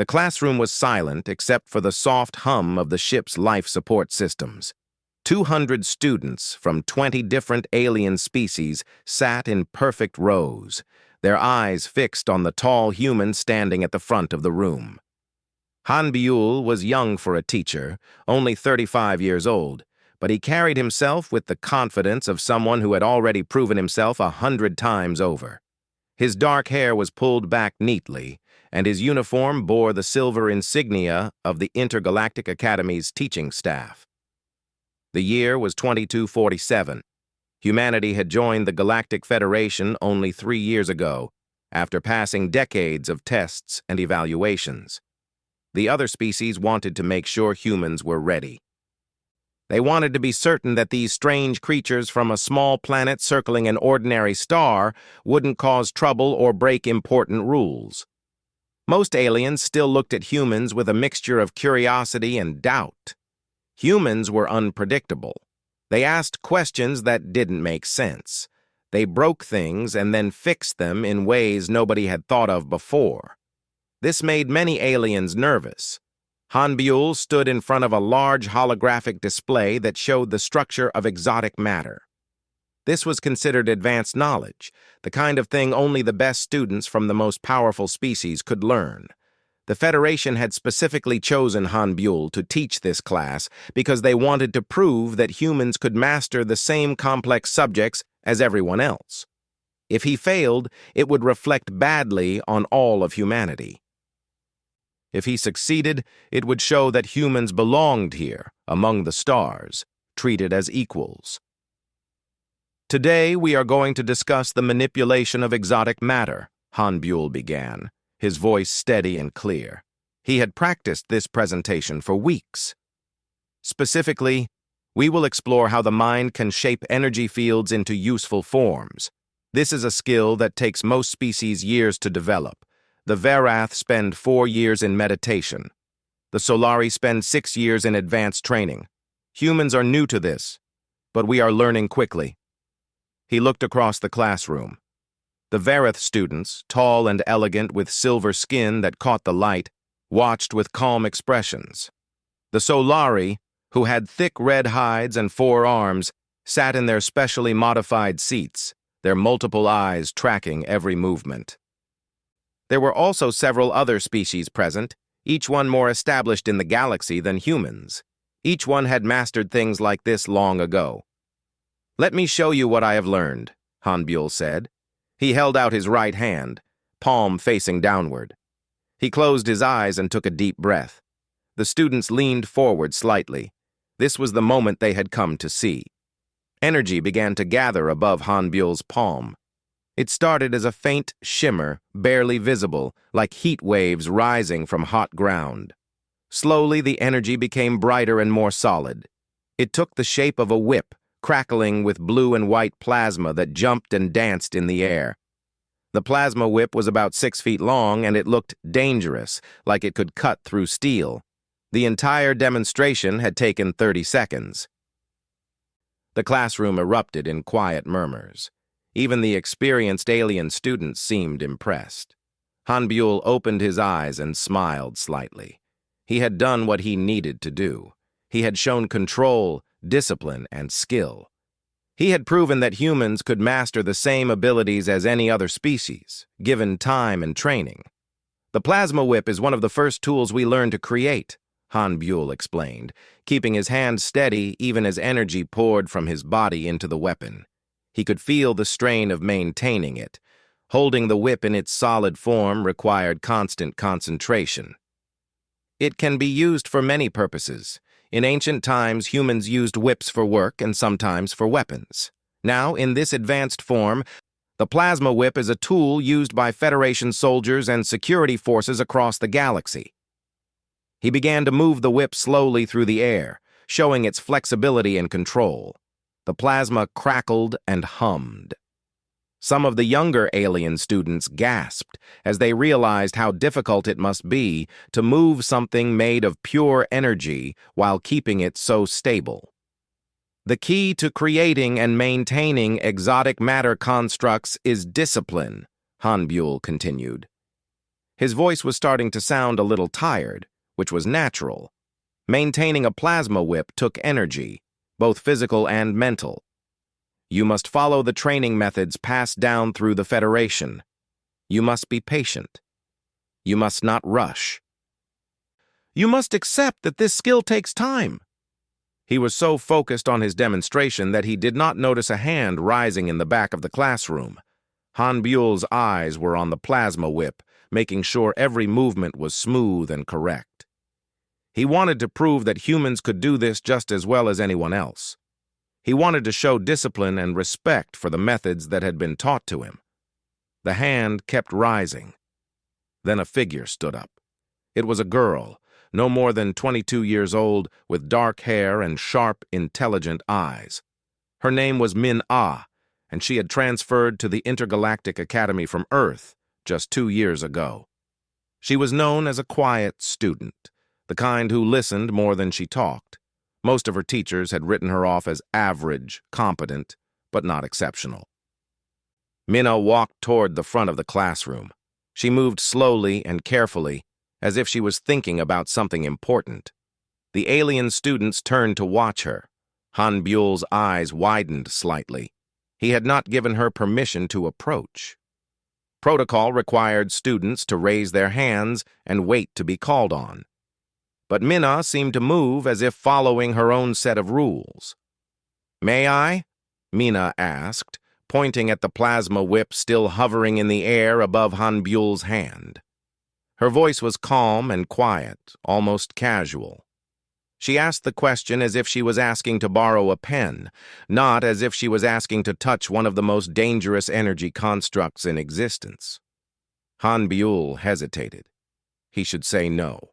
The classroom was silent except for the soft hum of the ship's life support systems. 200 students from 20 different alien species sat in perfect rows, their eyes fixed on the tall human standing at the front of the room. Han Buell was young for a teacher, only 35 years old, but he carried himself with the confidence of someone who had already proven himself 100 times over. His dark hair was pulled back neatly, and his uniform bore the silver insignia of the Intergalactic Academy's teaching staff. The year was 2247. Humanity had joined the Galactic Federation only 3 years ago, after passing decades of tests and evaluations. The other species wanted to make sure humans were ready. They wanted to be certain that these strange creatures from a small planet circling an ordinary star wouldn't cause trouble or break important rules. Most aliens still looked at humans with a mixture of curiosity and doubt. Humans were unpredictable. They asked questions that didn't make sense. They broke things and then fixed them in ways nobody had thought of before. This made many aliens nervous. Han Buell stood in front of a large holographic display that showed the structure of exotic matter. This was considered advanced knowledge, the kind of thing only the best students from the most powerful species could learn. The Federation had specifically chosen Han Buell to teach this class because they wanted to prove that humans could master the same complex subjects as everyone else. If he failed, it would reflect badly on all of humanity. If he succeeded, it would show that humans belonged here, among the stars, treated as equals. Today, we are going to discuss the manipulation of exotic matter, Han Buell began, his voice steady and clear. He had practiced this presentation for weeks. Specifically, we will explore how the mind can shape energy fields into useful forms. This is a skill that takes most species years to develop. The Verath spend 4 years in meditation. The Solari spend 6 years in advanced training. Humans are new to this, but we are learning quickly. He looked across the classroom. The Verath students, tall and elegant with silver skin that caught the light, watched with calm expressions. The Solari, who had thick red hides and 4 arms, sat in their specially modified seats, their multiple eyes tracking every movement. There were also several other species present, each one more established in the galaxy than humans. Each one had mastered things like this long ago. "Let me show you what I have learned," Han Buell said. He held out his right hand, palm facing downward. He closed his eyes and took a deep breath. The students leaned forward slightly. This was the moment they had come to see. Energy began to gather above Han Buell's palm. It started as a faint shimmer, barely visible, like heat waves rising from hot ground. Slowly, the energy became brighter and more solid. It took the shape of a whip, crackling with blue and white plasma that jumped and danced in the air. The plasma whip was about 6 feet long, and it looked dangerous, like it could cut through steel. The entire demonstration had taken 30 seconds. The classroom erupted in quiet murmurs. Even the experienced alien students seemed impressed. Han Buell opened his eyes and smiled slightly. He had done what he needed to do. He had shown control, discipline, and skill. He had proven that humans could master the same abilities as any other species, given time and training. "The plasma whip is one of the first tools we learned to create," Han Buell explained, keeping his hand steady even as energy poured from his body into the weapon. He could feel the strain of maintaining it. Holding the whip in its solid form required constant concentration. It can be used for many purposes. In ancient times, humans used whips for work and sometimes for weapons. Now, in this advanced form, the plasma whip is a tool used by Federation soldiers and security forces across the galaxy. He began to move the whip slowly through the air, showing its flexibility and control. The plasma crackled and hummed. Some of the younger alien students gasped as they realized how difficult it must be to move something made of pure energy while keeping it so stable. "The key to creating and maintaining exotic matter constructs is discipline," Han Buell continued. His voice was starting to sound a little tired, which was natural. Maintaining a plasma whip took energy, both physical and mental. You must follow the training methods passed down through the Federation. You must be patient. You must not rush. You must accept that this skill takes time. He was so focused on his demonstration that he did not notice a hand rising in the back of the classroom. Han Buell's eyes were on the plasma whip, making sure every movement was smooth and correct. He wanted to prove that humans could do this just as well as anyone else. He wanted to show discipline and respect for the methods that had been taught to him. The hand kept rising. Then a figure stood up. It was a girl, no more than 22 years old, with dark hair and sharp, intelligent eyes. Her name was Min-Ah, and she had transferred to the Intergalactic Academy from Earth just 2 years ago. She was known as a quiet student, the kind who listened more than she talked. Most of her teachers had written her off as average, competent, but not exceptional. Minna walked toward the front of the classroom. She moved slowly and carefully, as if she was thinking about something important. The alien students turned to watch her. Han Buell's eyes widened slightly. He had not given her permission to approach. Protocol required students to raise their hands and wait to be called on. But Minna seemed to move as if following her own set of rules. "May I?" Minna asked, pointing at the plasma whip still hovering in the air above Han Buell's hand. Her voice was calm and quiet, almost casual. She asked the question as if she was asking to borrow a pen, not as if she was asking to touch one of the most dangerous energy constructs in existence. Han Buell hesitated. He should say no.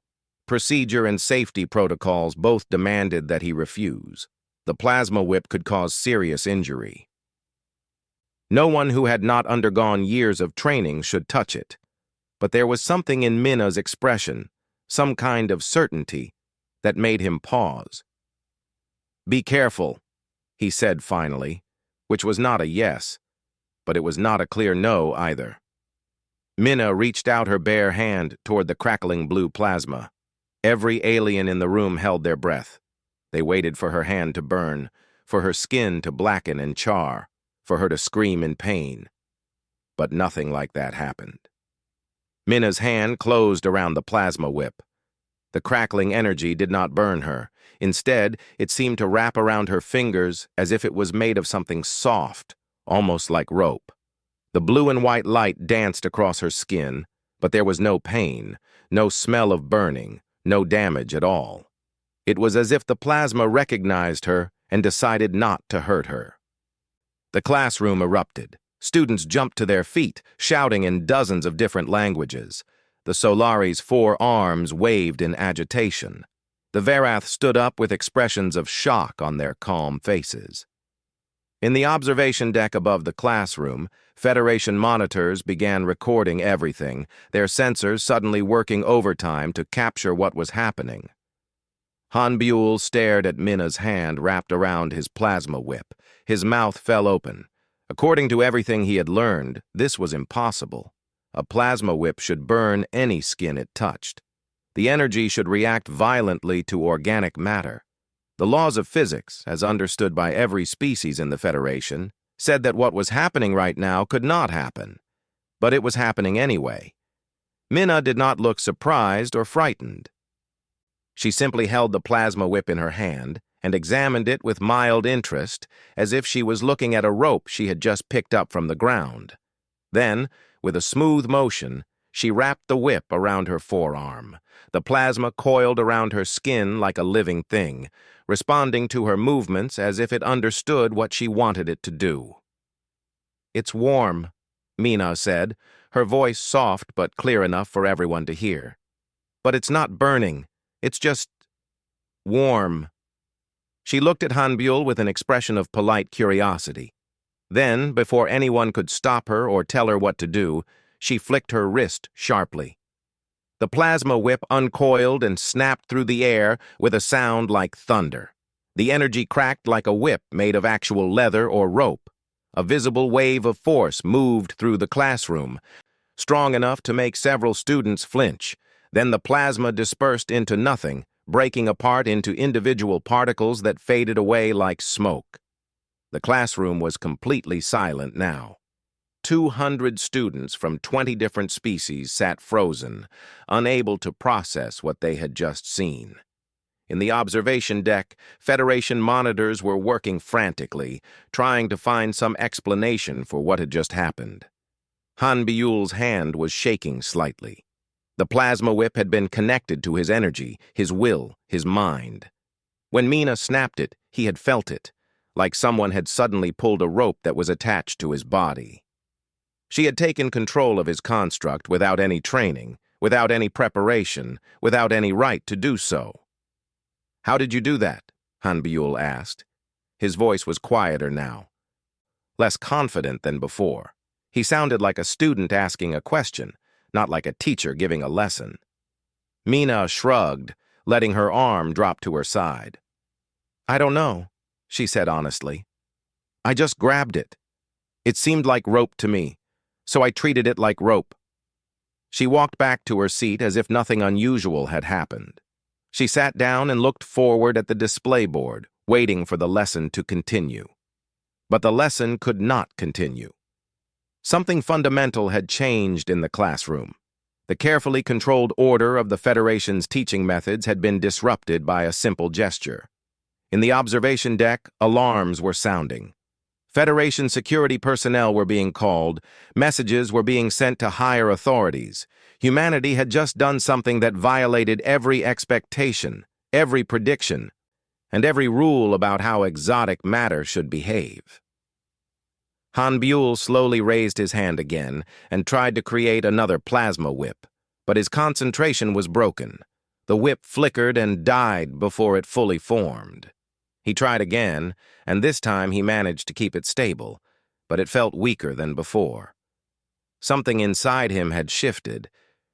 Procedure and safety protocols both demanded that he refuse. The plasma whip could cause serious injury. No one who had not undergone years of training should touch it. But there was something in Minna's expression, some kind of certainty, that made him pause. "Be careful," he said finally, which was not a yes, but it was not a clear no either. Minna reached out her bare hand toward the crackling blue plasma. Every alien in the room held their breath. They waited for her hand to burn, for her skin to blacken and char, for her to scream in pain. But nothing like that happened. Minna's hand closed around the plasma whip. The crackling energy did not burn her. Instead, it seemed to wrap around her fingers as if it was made of something soft, almost like rope. The blue and white light danced across her skin, but there was no pain, no smell of burning, no damage at all. It was as if the plasma recognized her and decided not to hurt her. The classroom erupted. Students jumped to their feet, shouting in dozens of different languages. The Solari's 4 arms waved in agitation. The Verath stood up with expressions of shock on their calm faces. In the observation deck above the classroom, Federation monitors began recording everything, their sensors suddenly working overtime to capture what was happening. Han Buell stared at Minna's hand wrapped around his plasma whip. His mouth fell open. According to everything he had learned, this was impossible. A plasma whip should burn any skin it touched. The energy should react violently to organic matter. The laws of physics, as understood by every species in the Federation, said that what was happening right now could not happen. But it was happening anyway. Minna did not look surprised or frightened. She simply held the plasma whip in her hand and examined it with mild interest, as if she was looking at a rope she had just picked up from the ground. Then, with a smooth motion, she wrapped the whip around her forearm. The plasma coiled around her skin like a living thing, responding to her movements as if it understood what she wanted it to do. "It's warm," Minna said, her voice soft but clear enough for everyone to hear. "But it's not burning. It's just warm." She looked at Han Buell with an expression of polite curiosity. Then, before anyone could stop her or tell her what to do, she flicked her wrist sharply. The plasma whip uncoiled and snapped through the air with a sound like thunder. The energy cracked like a whip made of actual leather or rope. A visible wave of force moved through the classroom. strong enough to make several students flinch. Then the plasma dispersed into nothing, breaking apart into individual particles that faded away like smoke. The classroom was completely silent now. 200 students from 20 different species sat frozen, unable to process what they had just seen. In the observation deck, Federation monitors were working frantically, trying to find some explanation for what had just happened. Han Buell's hand was shaking slightly. The plasma whip had been connected to his energy, his will, his mind. When Mina snapped it, he had felt it, like someone had suddenly pulled a rope that was attached to his body. She had taken control of his construct without any training, without any preparation, without any right to do so. "How did you do that?" Han Buell asked. His voice was quieter now, less confident than before. He sounded like a student asking a question, not like a teacher giving a lesson. Mina shrugged, letting her arm drop to her side. "I don't know," she said honestly. "I just grabbed it. It seemed like rope to me, so I treated it like rope." She walked back to her seat as if nothing unusual had happened. She sat down and looked forward at the display board, waiting for the lesson to continue. But the lesson could not continue. Something fundamental had changed in the classroom. The carefully controlled order of the Federation's teaching methods had been disrupted by a simple gesture. In the observation deck, alarms were sounding. Federation security personnel were being called. Messages were being sent to higher authorities. Humanity had just done something that violated every expectation, every prediction, and every rule about how exotic matter should behave. Han Buell slowly raised his hand again and tried to create another plasma whip, but his concentration was broken. The whip flickered and died before it fully formed. He tried again, and this time he managed to keep it stable, but it felt weaker than before. Something inside him had shifted.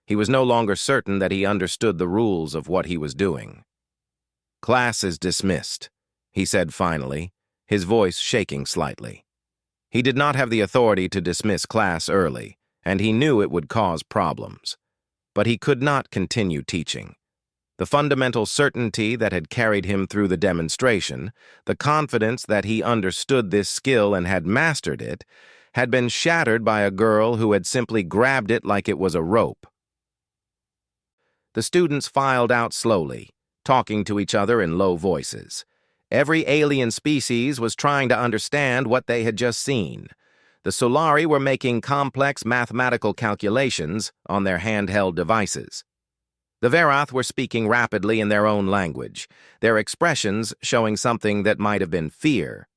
He was no longer certain that he understood the rules of what he was doing. "Class is dismissed," he said finally, his voice shaking slightly. He did not have the authority to dismiss class early, and he knew it would cause problems. But he could not continue teaching. The fundamental certainty that had carried him through the demonstration, the confidence that he understood this skill and had mastered it, had been shattered by a girl who had simply grabbed it like it was a rope. The students filed out slowly, talking to each other in low voices. Every alien species was trying to understand what they had just seen. The Solari were making complex mathematical calculations on their handheld devices. The Verath were speaking rapidly in their own language, their expressions showing something that might have been fear.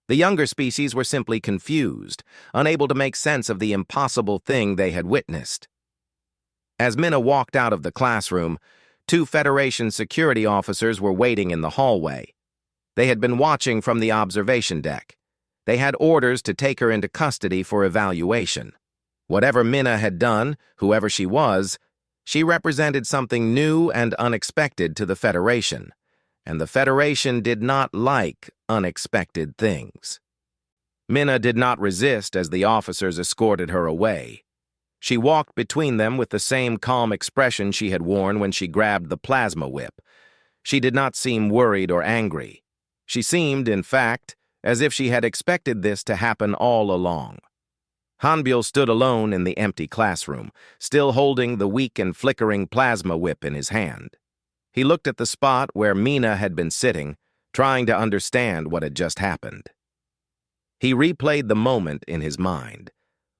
The younger species were simply confused, unable to make sense of the impossible thing they had witnessed. As Mina walked out of the classroom, 2 Federation security officers were waiting in the hallway. They had been watching from the observation deck. They had orders to take her into custody for evaluation. Whatever Mina had done, whoever she was, she represented something new and unexpected to the Federation, and the Federation did not like unexpected things. Mina did not resist as the officers escorted her away. She walked between them with the same calm expression she had worn when she grabbed the plasma whip. She did not seem worried or angry. She seemed, in fact, as if she had expected this to happen all along. Han Buell stood alone in the empty classroom, still holding the weak and flickering plasma whip in his hand. He looked at the spot where Mina had been sitting, trying to understand what had just happened. He replayed the moment in his mind,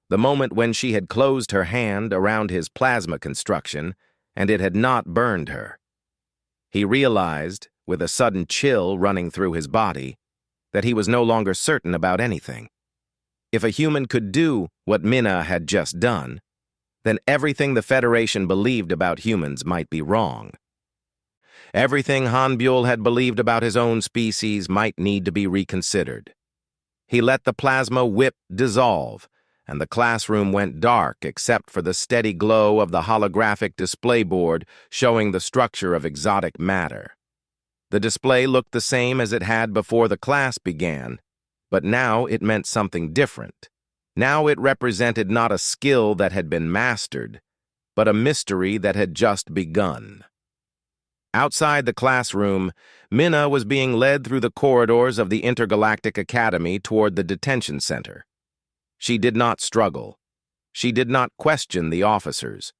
the moment when she had closed her hand around his plasma construction and it had not burned her. He realized, with a sudden chill running through his body, that he was no longer certain about anything. If a human could do what Mina had just done, then everything the Federation believed about humans might be wrong. Everything Han Buell had believed about his own species might need to be reconsidered. He let the plasma whip dissolve, and the classroom went dark except for the steady glow of the holographic display board showing the structure of exotic matter. The display looked the same as it had before the class began, but now it meant something different. Now it represented not a skill that had been mastered, but a mystery that had just begun. Outside the classroom, Minna was being led through the corridors of the Intergalactic Academy toward the detention center. She did not struggle. She did not question the officers.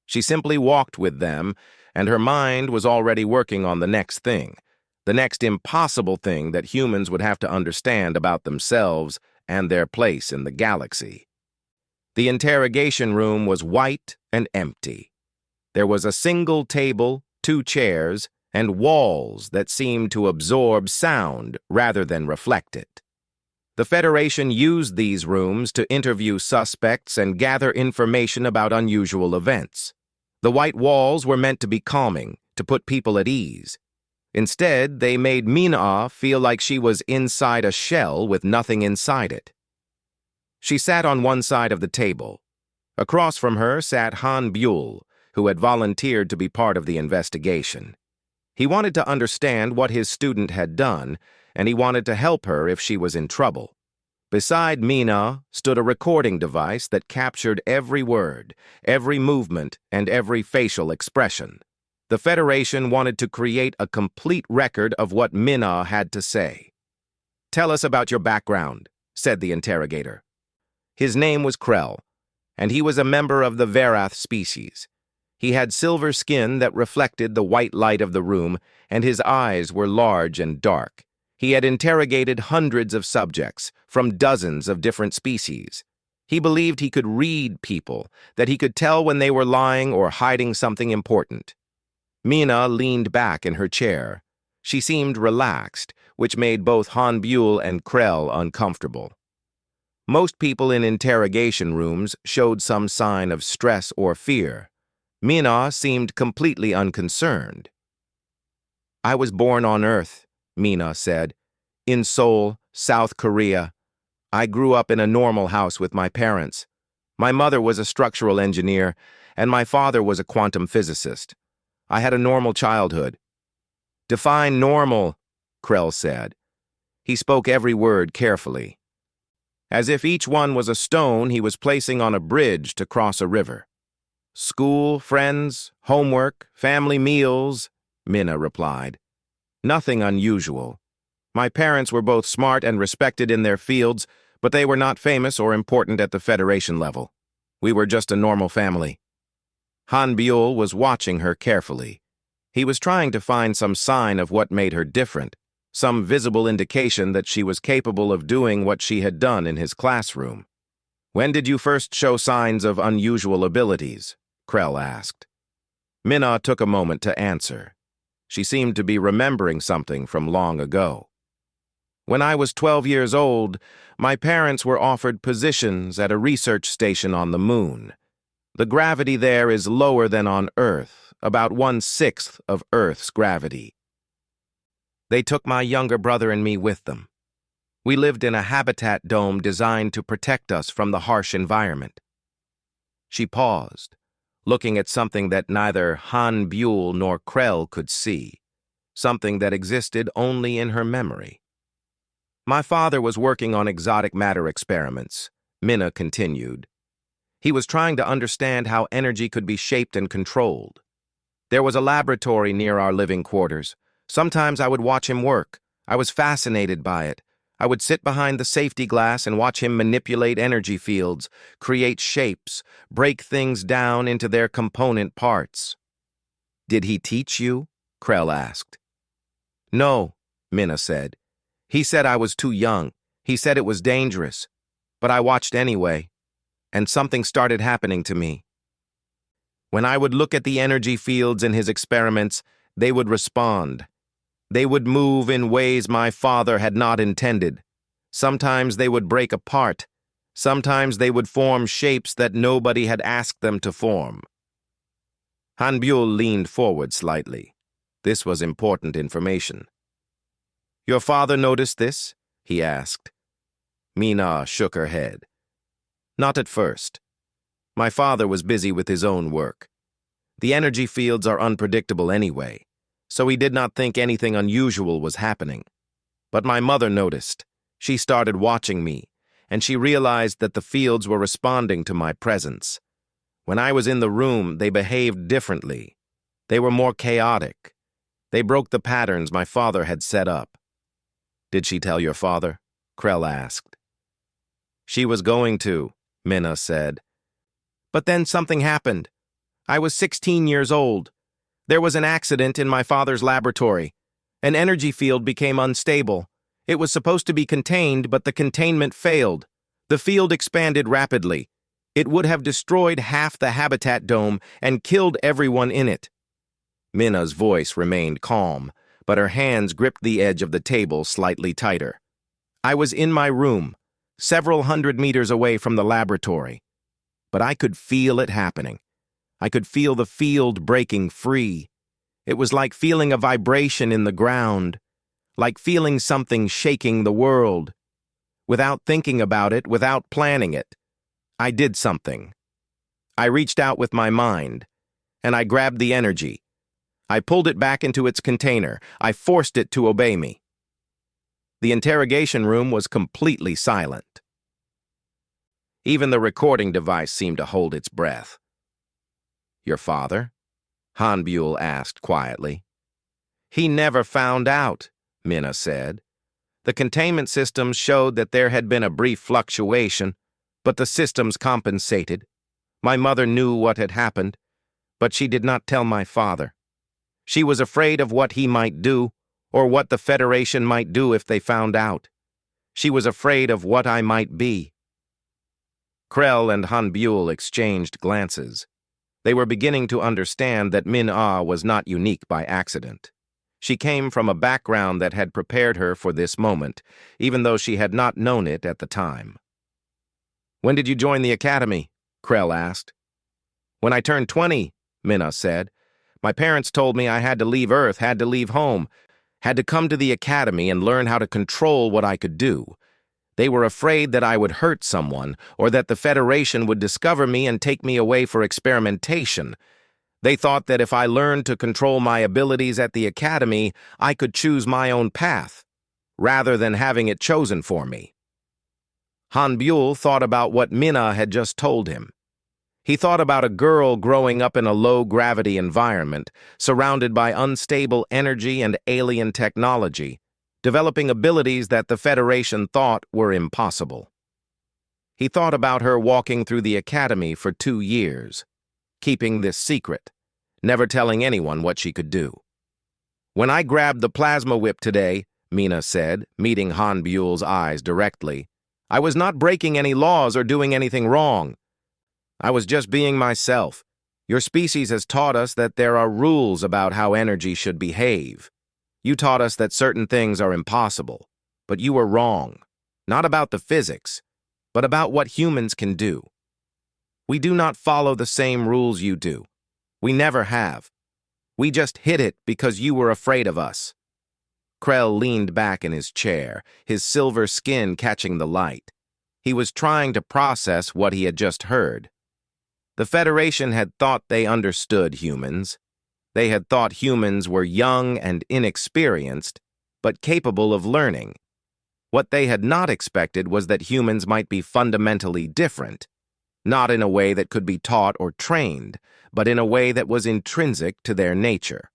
She simply walked with them, and her mind was already working on the next thing, the next impossible thing that humans would have to understand about themselves and their place in the galaxy. The interrogation room was white and empty. There was a single table, 2 chairs, and walls that seemed to absorb sound rather than reflect it. The Federation used these rooms to interview suspects and gather information about unusual events. The white walls were meant to be calming, to put people at ease. Instead, they made Minna feel like she was inside a shell with nothing inside it. She sat on one side of the table. Across from her sat Han Buell, who had volunteered to be part of the investigation. He wanted to understand what his student had done, and he wanted to help her if she was in trouble. Beside Minna stood a recording device that captured every word, every movement, and every facial expression. The Federation wanted to create a complete record of what Minna had to say. "Tell us about your background," said the interrogator. His name was Krell, and he was a member of the Verath species. He had silver skin that reflected the white light of the room, and his eyes were large and dark. He had interrogated hundreds of subjects from dozens of different species. He believed he could read people, that he could tell when they were lying or hiding something important. Minna leaned back in her chair. She seemed relaxed, which made both Han Buell and Krell uncomfortable. Most people in interrogation rooms showed some sign of stress or fear. Minna seemed completely unconcerned. "I was born on Earth," Minna said, "in Seoul, South Korea. I grew up in a normal house with my parents. My mother was a structural engineer, and my father was a quantum physicist. I had a normal childhood." "Define normal," Krell said. He spoke every word carefully. As if each one was a stone he was placing on a bridge to cross a river. "School, friends, homework, family meals," Minna replied. "Nothing unusual. My parents were both smart and respected in their fields, but they were not famous or important at the Federation level. We were just a normal family." Han Buell was watching her carefully. He was trying to find some sign of what made her different, some visible indication that she was capable of doing what she had done in his classroom. "When did you first show signs of unusual abilities?" Krell asked. Minna took a moment to answer. She seemed to be remembering something from long ago. "When I was 12 years old, my parents were offered positions at a research station on the moon. The gravity there is lower than on Earth, about 1/6 of Earth's gravity. They took my younger brother and me with them. We lived in a habitat dome designed to protect us from the harsh environment." She paused, looking at something that neither Han Buell nor Krell could see, something that existed only in her memory. "My father was working on exotic matter experiments," Minna continued. "He was trying to understand how energy could be shaped and controlled. There was a laboratory near our living quarters. Sometimes I would watch him work. I was fascinated by it. I would sit behind the safety glass and watch him manipulate energy fields, create shapes, break things down into their component parts." "Did he teach you?" Krell asked. "No," Minna said. "He said I was too young. He said it was dangerous. But I watched anyway, and something started happening to me. When I would look at the energy fields in his experiments, they would respond. They would move in ways my father had not intended. Sometimes they would break apart. Sometimes they would form shapes that nobody had asked them to form." Han Buell leaned forward slightly. This was important information. "Your father noticed this?" he asked. Minna shook her head. "Not at first. My father was busy with his own work. The energy fields are unpredictable anyway, so he did not think anything unusual was happening. But my mother noticed. She started watching me, and she realized that the fields were responding to my presence. When I was in the room, they behaved differently. They were more chaotic. They broke the patterns my father had set up. "Did she tell your father?" Krell asked. "She was going to," Minna said. "But then something happened. I was 16 years old. There was an accident in my father's laboratory. An energy field became unstable. It was supposed to be contained, but the containment failed. The field expanded rapidly. It would have destroyed half the habitat dome and killed everyone in it." Minna's voice remained calm, but her hands gripped the edge of the table slightly tighter. "I was in my room, several hundred meters away from the laboratory. But I could feel it happening. I could feel the field breaking free. It was like feeling a vibration in the ground, like feeling something shaking the world. Without thinking about it, without planning it, I did something. I reached out with my mind, and I grabbed the energy. I pulled it back into its container. I forced it to obey me." The interrogation room was completely silent. Even the recording device seemed to hold its breath. "Your father?" Han Buell asked quietly. "He never found out," Minna said. "The containment systems showed that there had been a brief fluctuation, but the systems compensated. My mother knew what had happened, but she did not tell my father. She was afraid of what he might do, or what the Federation might do if they found out. She was afraid of what I might be." Krell and Han Buell exchanged glances. They were beginning to understand that Min-Ah was not unique by accident. She came from a background that had prepared her for this moment, even though she had not known it at the time. "When did you join the academy?" Krell asked. "When I turned 20, Minna said. "My parents told me I had to leave Earth, had to leave home, had to come to the academy and learn how to control what I could do. They were afraid that I would hurt someone, or that the Federation would discover me and take me away for experimentation. They thought that if I learned to control my abilities at the academy, I could choose my own path, rather than having it chosen for me." Han Buell thought about what Minna had just told him. He thought about a girl growing up in a low-gravity environment, surrounded by unstable energy and alien technology, developing abilities that the Federation thought were impossible. He thought about her walking through the academy for 2 years, keeping this secret, never telling anyone what she could do. "When I grabbed the plasma whip today," Minna said, meeting Han Buell's eyes directly, "I was not breaking any laws or doing anything wrong. I was just being myself. Your species has taught us that there are rules about how energy should behave. You taught us that certain things are impossible, but you were wrong. Not about the physics, but about what humans can do. We do not follow the same rules you do. We never have. We just hid it because you were afraid of us." Krell leaned back in his chair, his silver skin catching the light. He was trying to process what he had just heard. The Federation had thought they understood humans. They had thought humans were young and inexperienced, but capable of learning. What they had not expected was that humans might be fundamentally different, not in a way that could be taught or trained, but in a way that was intrinsic to their nature.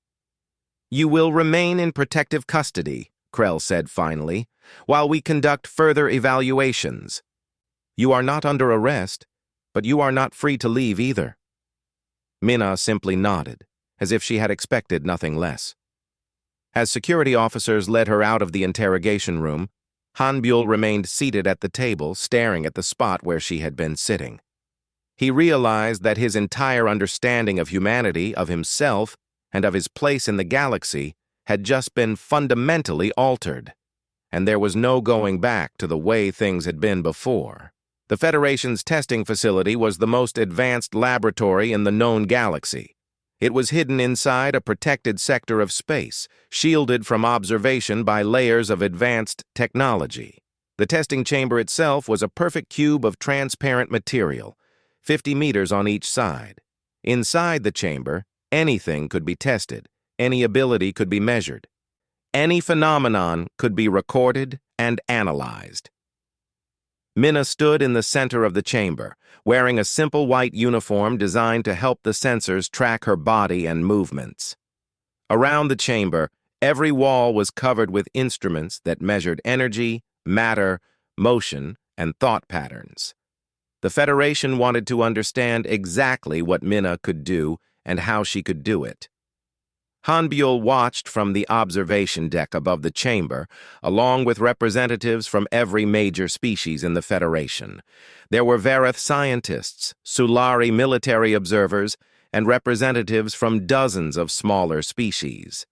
"You will remain in protective custody," Krell said finally, "while we conduct further evaluations. You are not under arrest, but you are not free to leave either." Minna simply nodded, as if she had expected nothing less. As security officers led her out of the interrogation room, Han Buell remained seated at the table, staring at the spot where she had been sitting. He realized that his entire understanding of humanity, of himself, and of his place in the galaxy had just been fundamentally altered, and there was no going back to the way things had been before. The Federation's testing facility was the most advanced laboratory in the known galaxy. It was hidden inside a protected sector of space, shielded from observation by layers of advanced technology. The testing chamber itself was a perfect cube of transparent material, 50 meters on each side. Inside the chamber, anything could be tested, any ability could be measured. Any phenomenon could be recorded and analyzed. Minna stood in the center of the chamber, wearing a simple white uniform designed to help the sensors track her body and movements. Around the chamber, every wall was covered with instruments that measured energy, matter, motion, and thought patterns. The Federation wanted to understand exactly what Minna could do and how she could do it. Hanbuel watched from the observation deck above the chamber, along with representatives from every major species in the Federation. There were Vareth scientists, Sulari military observers, and representatives from dozens of smaller species.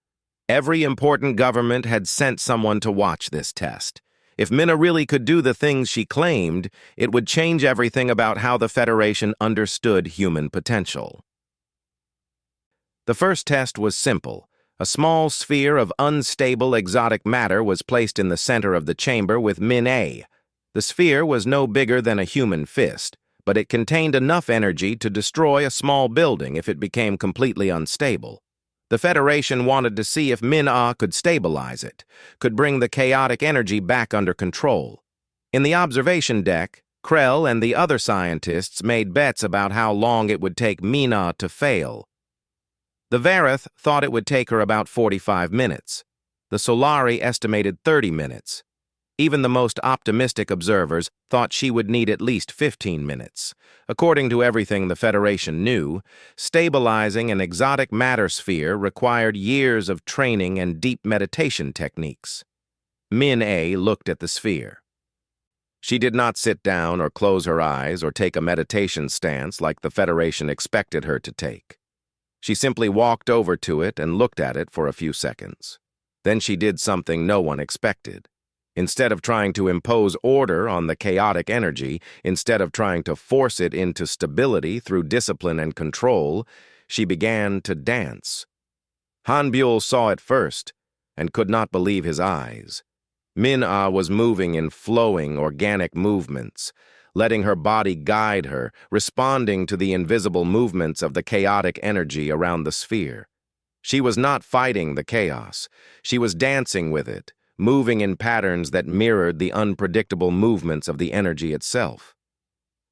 Every important government had sent someone to watch this test. If Minna really could do the things she claimed, it would change everything about how the Federation understood human potential. The first test was simple. A small sphere of unstable exotic matter was placed in the center of the chamber with Min-A. The sphere was no bigger than a human fist, but it contained enough energy to destroy a small building if it became completely unstable. The Federation wanted to see if Min-A could stabilize it, could bring the chaotic energy back under control. In the observation deck, Krell and the other scientists made bets about how long it would take Min-A to fail. The Vareth thought it would take her about 45 minutes. The Solari estimated 30 minutes. Even the most optimistic observers thought she would need at least 15 minutes. According to everything the Federation knew, stabilizing an exotic matter sphere required years of training and deep meditation techniques. Min-A looked at the sphere. She did not sit down or close her eyes or take a meditation stance like the Federation expected her to take. She simply walked over to it and looked at it for a few seconds. Then she did something no one expected. Instead of trying to impose order on the chaotic energy, instead of trying to force it into stability through discipline and control, she began to dance. Hanbuel saw it first and could not believe his eyes. Min-A was moving in flowing, organic movements, letting her body guide her, responding to the invisible movements of the chaotic energy around the sphere. She was not fighting the chaos. She was dancing with it, moving in patterns that mirrored the unpredictable movements of the energy itself.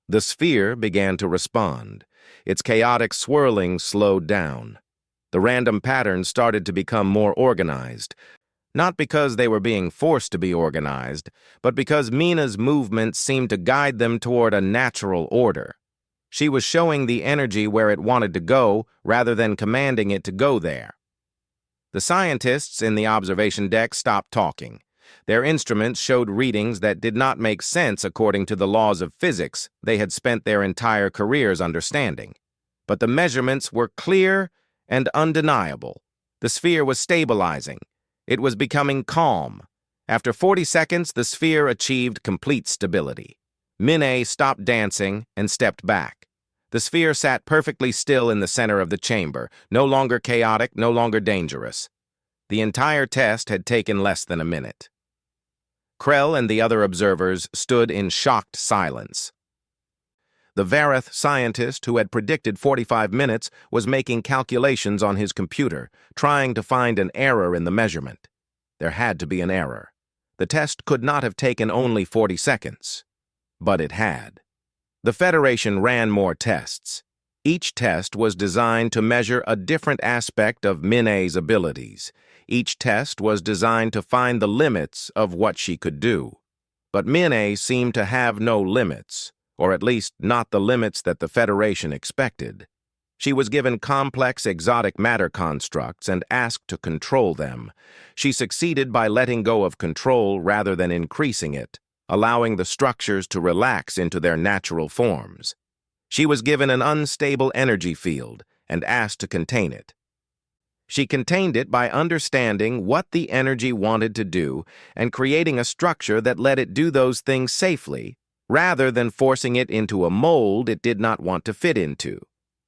The sphere began to respond. Its chaotic swirling slowed down. The random patterns started to become more organized, not because they were being forced to be organized, but because Mina's movements seemed to guide them toward a natural order. She was showing the energy where it wanted to go rather than commanding it to go there. The scientists in the observation deck stopped talking. Their instruments showed readings that did not make sense according to the laws of physics they had spent their entire careers understanding. But the measurements were clear and undeniable. The sphere was stabilizing. It was becoming calm. After 40 seconds, the sphere achieved complete stability. Min-A stopped dancing and stepped back. The sphere sat perfectly still in the center of the chamber, no longer chaotic, no longer dangerous. The entire test had taken less than a minute. Krell and the other observers stood in shocked silence. The Vareth scientist who had predicted 45 minutes was making calculations on his computer, trying to find an error in the measurement. There had to be an error. The test could not have taken only 40 seconds. But it had. The Federation ran more tests. Each test was designed to measure a different aspect of Min-A's abilities. Each test was designed to find the limits of what she could do. But Min-A seemed to have no limits, or at least not the limits that the Federation expected. She was given complex exotic matter constructs and asked to control them. She succeeded by letting go of control rather than increasing it, allowing the structures to relax into their natural forms. She was given an unstable energy field and asked to contain it. She contained it by understanding what the energy wanted to do and creating a structure that let it do those things safely, rather than forcing it into a mold it did not want to fit into.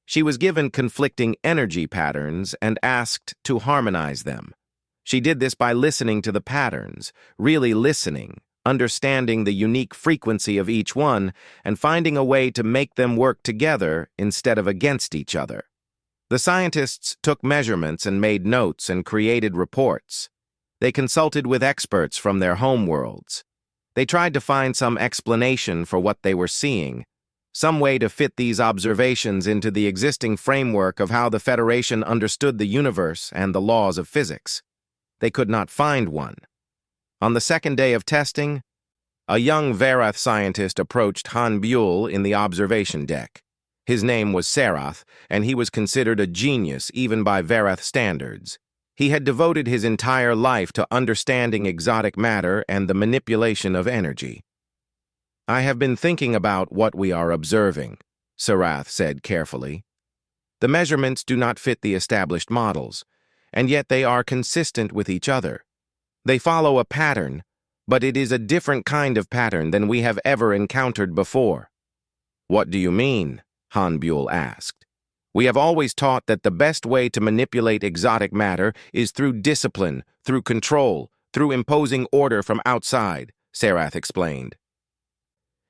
She was given conflicting energy patterns and asked to harmonize them. She did this by listening to the patterns, really listening, understanding the unique frequency of each one, and finding a way to make them work together instead of against each other. The scientists took measurements and made notes and created reports. They consulted with experts from their homeworlds. They tried to find some explanation for what they were seeing, some way to fit these observations into the existing framework of how the Federation understood the universe and the laws of physics. They could not find one. On the second day of testing, a young Varath scientist approached Han Buell in the observation deck. His name was Sarath, and he was considered a genius even by Varath standards. He had devoted his entire life to understanding exotic matter and the manipulation of energy. "I have been thinking about what we are observing," Sarath said carefully. "The measurements do not fit the established models, and yet they are consistent with each other. They follow a pattern, but it is a different kind of pattern than we have ever encountered before." "What do you mean?" Han Buell asked. "We have always taught that the best way to manipulate exotic matter is through discipline, through control, through imposing order from outside," Sarath explained.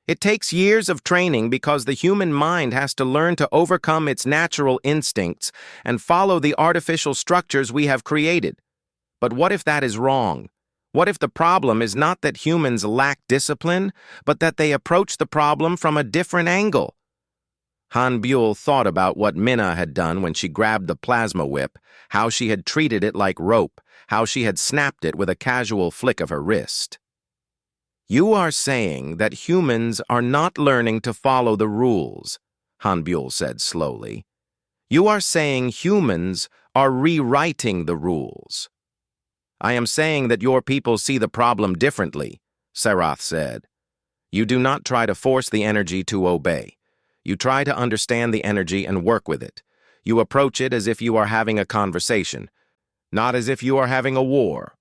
"It takes years of training because the human mind has to learn to overcome its natural instincts and follow the artificial structures we have created. But what if that is wrong? What if the problem is not that humans lack discipline, but that they approach the problem from a different angle?" Han Buell thought about what Minna had done when she grabbed the plasma whip, how she had treated it like rope, how she had snapped it with a casual flick of her wrist. "You are saying that humans are not learning to follow the rules," Han Buell said slowly. "You are saying humans are rewriting the rules." "I am saying that your people see the problem differently," Sarath said. "You do not try to force the energy to obey. You try to understand the energy and work with it. You approach it as if you are having a conversation, not as if you are having a war."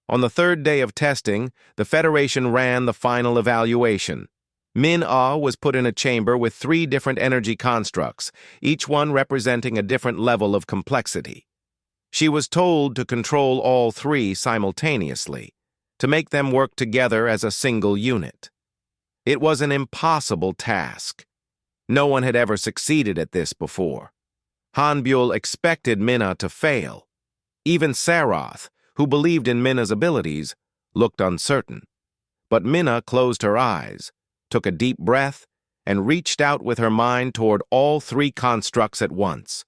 On the third day of testing, the Federation ran the final evaluation. Min-Ah was put in a chamber with 3 different energy constructs, each one representing a different level of complexity. She was told to control all 3 simultaneously, to make them work together as a single unit. It was an impossible task. No one had ever succeeded at this before. Han Buell expected Minna to fail. Even Sarath, who believed in Minna's abilities, looked uncertain. But Minna closed her eyes, took a deep breath, and reached out with her mind toward all 3 constructs at once.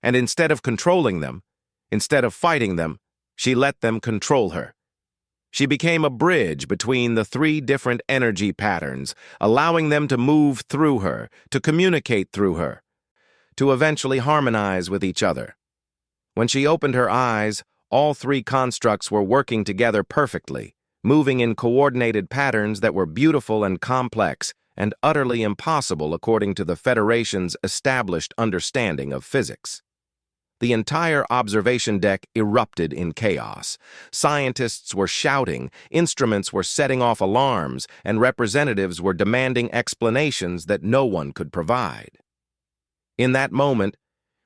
And instead of controlling them, instead of fighting them, she let them control her. She became a bridge between the 3 different energy patterns, allowing them to move through her, to communicate through her, to eventually harmonize with each other. When she opened her eyes, all 3 constructs were working together perfectly, moving in coordinated patterns that were beautiful and complex and utterly impossible according to the Federation's established understanding of physics. The entire observation deck erupted in chaos. Scientists were shouting, instruments were setting off alarms, and representatives were demanding explanations that no one could provide. In that moment,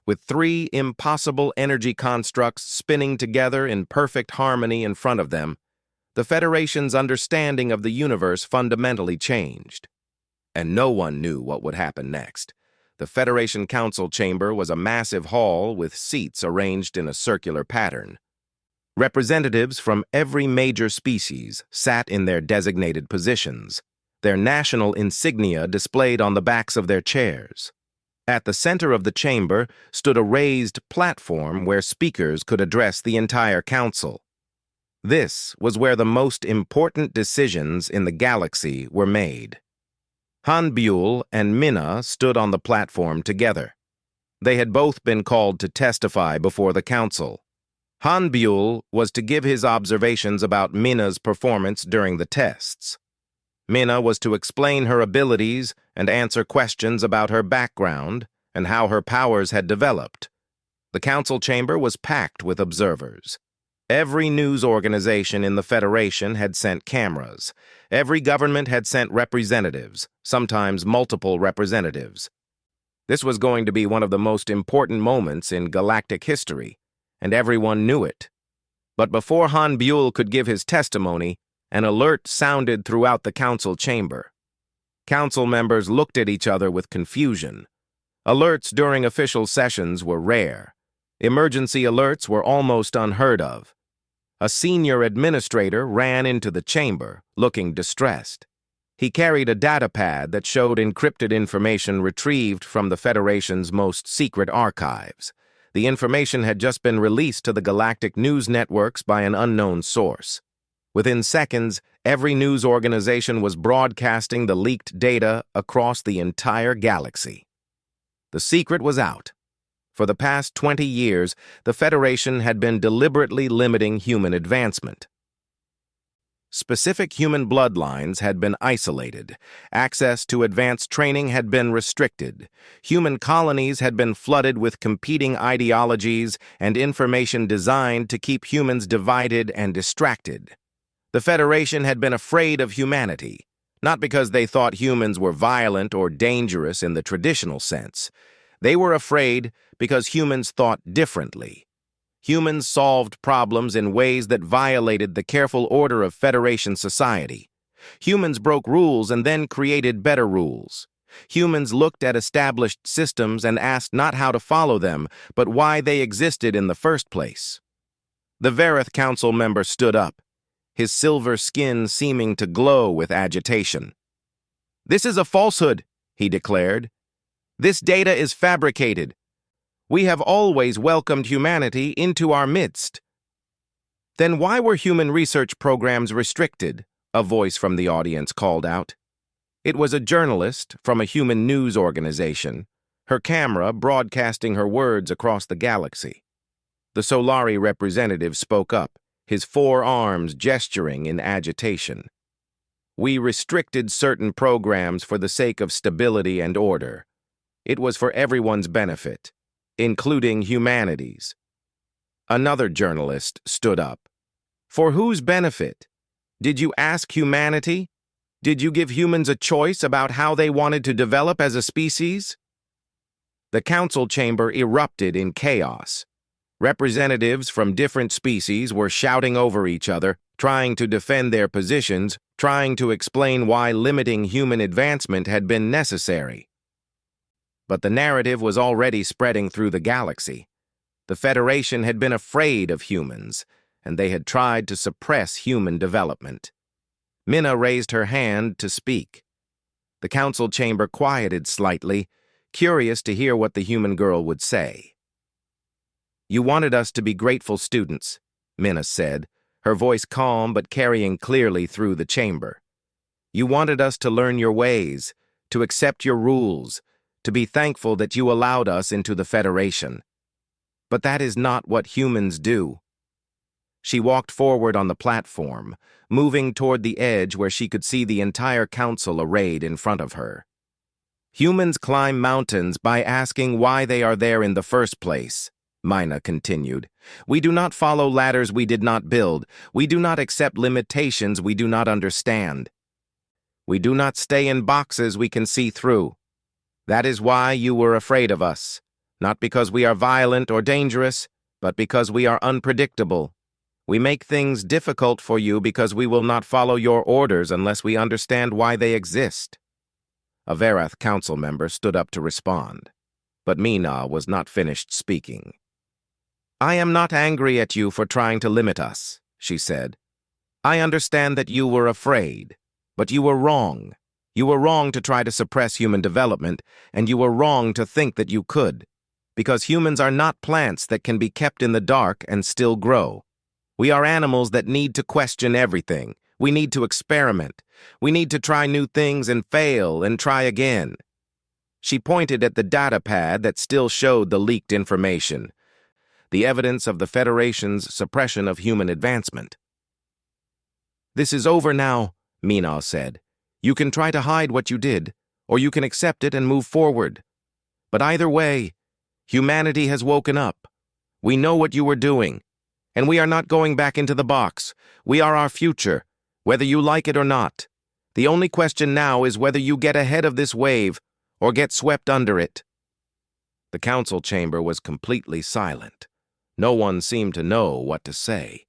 with 3 impossible energy constructs spinning together in perfect harmony in front of them, the Federation's understanding of the universe fundamentally changed. And no one knew what would happen next. The Federation Council chamber was a massive hall with seats arranged in a circular pattern. Representatives from every major species sat in their designated positions, their national insignia displayed on the backs of their chairs. At the center of the chamber stood a raised platform where speakers could address the entire council. This was where the most important decisions in the galaxy were made. Han Buell and Minna stood on the platform together. They had both been called to testify before the council. Han Buell was to give his observations about Minna's performance during the tests. Minna was to explain her abilities and answer questions about her background and how her powers had developed. The council chamber was packed with observers. Every news organization in the Federation had sent cameras. Every government had sent representatives, sometimes multiple representatives. This was going to be one of the most important moments in galactic history, and everyone knew it. But before Han Buell could give his testimony, an alert sounded throughout the council chamber. Council members looked at each other with confusion. Alerts during official sessions were rare. Emergency alerts were almost unheard of. A senior administrator ran into the chamber, looking distressed. He carried a data pad that showed encrypted information retrieved from the Federation's most secret archives. The information had just been released to the galactic news networks by an unknown source. Within seconds, every news organization was broadcasting the leaked data across the entire galaxy. The secret was out. For the past 20 years, the Federation had been deliberately limiting human advancement. Specific human bloodlines had been isolated. Access to advanced training had been restricted. Human colonies had been flooded with competing ideologies and information designed to keep humans divided and distracted. The Federation had been afraid of humanity, not because they thought humans were violent or dangerous in the traditional sense. They were afraid because humans thought differently. Humans solved problems in ways that violated the careful order of Federation society. Humans broke rules and then created better rules. Humans looked at established systems and asked not how to follow them, but why they existed in the first place. The Vareth Council member stood up, his silver skin seeming to glow with agitation. "This is a falsehood," he declared. "This data is fabricated. We have always welcomed humanity into our midst." "Then why were human research programs restricted?" a voice from the audience called out. It was a journalist from a human news organization, her camera broadcasting her words across the galaxy. The Solari representative spoke up, his forearms gesturing in agitation. "We restricted certain programs for the sake of stability and order. It was for everyone's benefit, including humanity's." Another journalist stood up. "For whose benefit? Did you ask humanity? Did you give humans a choice about how they wanted to develop as a species?" The council chamber erupted in chaos. Representatives from different species were shouting over each other, trying to defend their positions, trying to explain why limiting human advancement had been necessary. But the narrative was already spreading through the galaxy. The Federation had been afraid of humans, and they had tried to suppress human development. Minna raised her hand to speak. The council chamber quieted slightly, curious to hear what the human girl would say. "You wanted us to be grateful students," Minna said, her voice calm but carrying clearly through the chamber. "You wanted us to learn your ways, to accept your rules, to be thankful that you allowed us into the Federation. But that is not what humans do." She walked forward on the platform, moving toward the edge where she could see the entire council arrayed in front of her. "Humans climb mountains by asking why they are there in the first place," Mina continued. "We do not follow ladders we did not build. We do not accept limitations we do not understand. We do not stay in boxes we can see through. That is why you were afraid of us, not because we are violent or dangerous, but because we are unpredictable. We make things difficult for you because we will not follow your orders unless we understand why they exist." A Varath council member stood up to respond, but Mina was not finished speaking. "I am not angry at you for trying to limit us," she said. "I understand that you were afraid, but you were wrong. You were wrong to try to suppress human development, and you were wrong to think that you could, because humans are not plants that can be kept in the dark and still grow. We are animals that need to question everything. We need to experiment. We need to try new things and fail and try again." She pointed at the data pad that still showed the leaked information, the evidence of the Federation's suppression of human advancement. "This is over now," Mina said. "You can try to hide what you did, or you can accept it and move forward. But either way, humanity has woken up. We know what you were doing, and we are not going back into the box. We are our future, whether you like it or not. The only question now is whether you get ahead of this wave or get swept under it." The council chamber was completely silent. No one seemed to know what to say.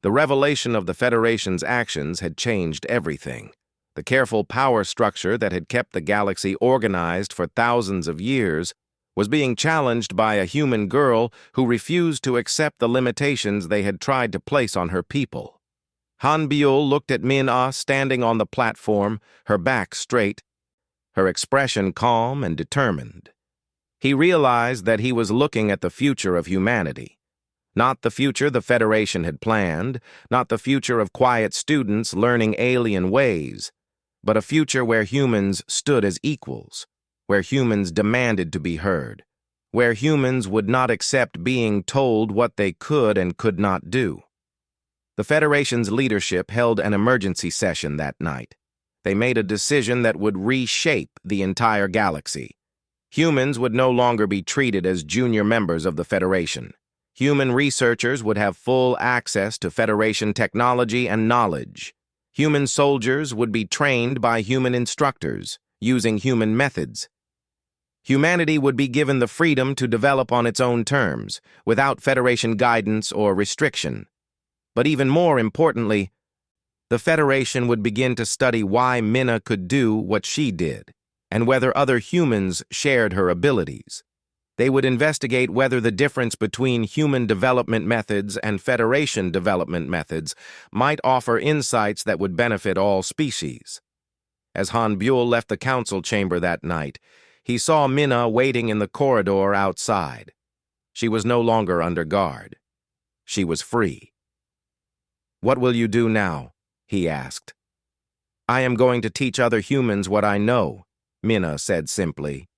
The revelation of the Federation's actions had changed everything. The careful power structure that had kept the galaxy organized for thousands of years was being challenged by a human girl who refused to accept the limitations they had tried to place on her people. Han Buell looked at Min-Ah standing on the platform, her back straight, her expression calm and determined. He realized that he was looking at the future of humanity. Not the future the Federation had planned, not the future of quiet students learning alien ways, but a future where humans stood as equals, where humans demanded to be heard, where humans would not accept being told what they could and could not do. The Federation's leadership held an emergency session that night. They made a decision that would reshape the entire galaxy. Humans would no longer be treated as junior members of the Federation. Human researchers would have full access to Federation technology and knowledge. Human soldiers would be trained by human instructors, using human methods. Humanity would be given the freedom to develop on its own terms, without Federation guidance or restriction. But even more importantly, the Federation would begin to study why Minna could do what she did, and whether other humans shared her abilities. They would investigate whether the difference between human development methods and Federation development methods might offer insights that would benefit all species. As Han Buell left the council chamber that night, he saw Minna waiting in the corridor outside. She was no longer under guard. She was free. "What will you do now?" he asked. "I am going to teach other humans what I know," Minna said simply.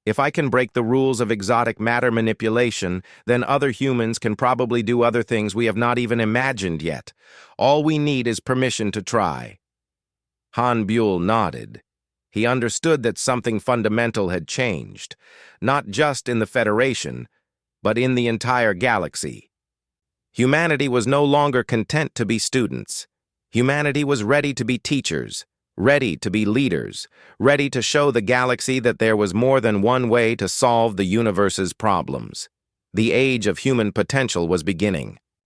"If I can break the rules of exotic matter manipulation, then other humans can probably do other things we have not even imagined yet. All we need is permission to try." Han Buell nodded. He understood that something fundamental had changed, not just in the Federation, but in the entire galaxy. Humanity was no longer content to be students. Humanity was ready to be teachers, ready to be leaders, ready to show the galaxy that there was more than one way to solve the universe's problems. The age of human potential was beginning.